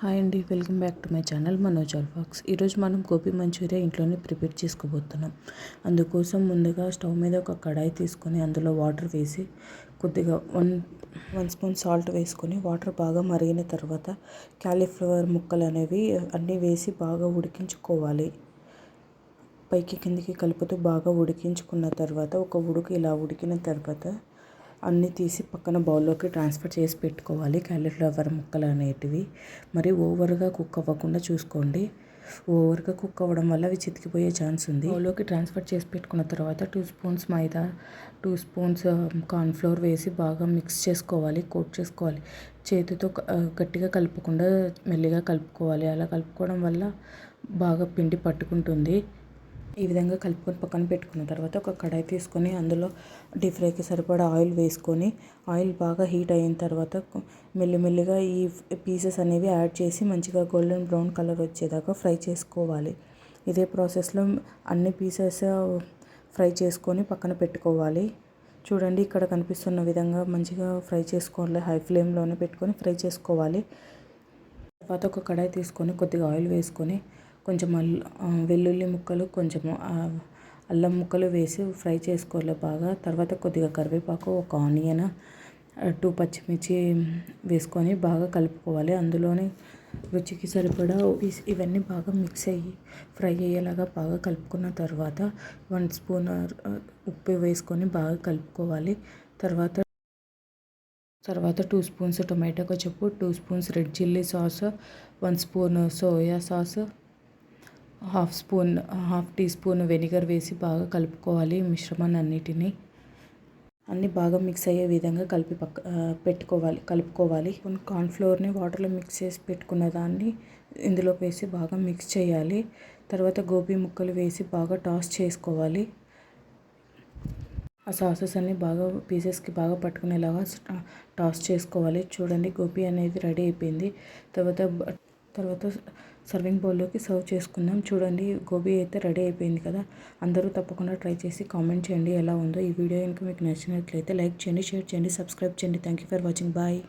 Hi అండి, welcome back to my channel Manoj all vlogs. ఈరోజు మనం గోబీ మంచూరియా ఇంట్లోనే ప్రిపేర్ చేసుకోబోతున్నాం. అందుకోసం ముందుగా స్టవ్ మీద ఒక కడాయి తీసుకొని అందులో వాటర్ వేసి కొద్దిగా వన్ స్పూన్ సాల్ట్ వేసుకొని వాటర్ బాగా మరిగిన తర్వాత క్యాలీఫ్లవర్ ముక్కలు అనేవి అన్నీ వేసి బాగా ఉడికించుకోవాలి. పైకి కిందికి కలుపుతూ బాగా ఉడికించుకున్న తర్వాత ఒక ఉడుకు ఇలా ఉడికిన తర్వాత అన్నీ తీసి పక్కన బౌల్లోకి ట్రాన్స్ఫర్ చేసి పెట్టుకోవాలి. క్యాలీఫ్లవర్ ముక్కలు అనేటివి మరి ఓవర్గా కుక్ అవ్వకుండా చూసుకోండి. ఓవర్గా కుక్ అవ్వడం వల్ల అవి చితికిపోయే ఛాన్స్ ఉంది. బౌల్లోకి ట్రాన్స్ఫర్ చేసి పెట్టుకున్న తర్వాత 2 స్పూన్స్ మైదా, 2 స్పూన్స్ కార్న్ఫ్లోర్ వేసి బాగా మిక్స్ చేసుకోవాలి, కోట్ చేసుకోవాలి. చేతితో గట్టిగా కలుపుకుండా మెల్లిగా కలుపుకోవాలి. అలా కలుపుకోవడం వల్ల బాగా పిండి పట్టుకుంటుంది. ఈ విధంగా కలుపుకొని పక్కన పెట్టుకున్న తర్వాత ఒక కడాయి తీసుకొని అందులో డీప్ ఫ్రైకి సరిపడా ఆయిల్ వేసుకొని ఆయిల్ బాగా హీట్ అయిన తర్వాత మెల్లిమెల్లిగా ఈ పీసెస్ అనేవి యాడ్ చేసి మంచిగా గోల్డెన్ బ్రౌన్ కలర్ వచ్చేదాకా ఫ్రై చేసుకోవాలి. ఇదే ప్రాసెస్లో అన్ని పీసెస్ ఫ్రై చేసుకొని పక్కన పెట్టుకోవాలి. చూడండి, ఇక్కడ కనిపిస్తున్న విధంగా మంచిగా ఫ్రై చేసుకోవాలి. హై ఫ్లేమ్లోనే పెట్టుకొని ఫ్రై చేసుకోవాలి. తర్వాత ఒక కడాయి తీసుకొని కొద్దిగా ఆయిల్ వేసుకొని కొంచెం వెల్లుల్లి ముక్కలు, కొంచెం అల్లం ముక్కలు వేసి ఫ్రై చేసుకోవాలి బాగా. తర్వాత కొద్దిగా కరివేపాకు, ఒక ఆనియన్, 2 పచ్చిమిర్చి వేసుకొని బాగా కలుపుకోవాలి. అందులోనే రుచికి సరిపడా ఇవన్నీ బాగా మిక్స్ అయ్యి ఫ్రై అయ్యేలాగా బాగా కలుపుకున్న తర్వాత 1 స్పూన్ ఉప్పు వేసుకొని బాగా కలుపుకోవాలి. తర్వాత 2 spoons tomato ketchup, 2 spoons red chilli sauce, 1 spoon soya sauce, half tea spoon vinegar వేసి బాగా కలుపుకోవాలి. మిశ్రమాన్ని అన్నీ బాగా మిక్స్ అయ్యే విధంగా కలుపుకోవాలి. కార్న్ఫ్లోర్ని వాటర్లో మిక్స్ చేసి పెట్టుకున్న దాన్ని ఇందులో వేసి బాగా మిక్స్ చేయాలి. తర్వాత గోబీ ముక్కలు వేసి బాగా టాస్ చేసుకోవాలి. ఆ సాసెస్ అన్నీ బాగా పీసెస్కి బాగా పట్టుకునేలాగా టాస్ చేసుకోవాలి. చూడండి, గోబీ అనేది రెడీ అయిపోయింది. తర్వాత సర్వింగ్ బౌల్లోకి సర్వ్ చేసుకుందాం. చూడండి, గోబీ అయితే రెడీ అయిపోయింది కదా. అందరూ తప్పకుండా ట్రై చేసి కామెంట్ చేయండి ఎలా ఉందో. ఈ వీడియో కనుక మీకు నచ్చినట్లయితే లైక్ చేయండి, షేర్ చేయండి, సబ్స్క్రైబ్ చేయండి. Thank you for watching. Bye.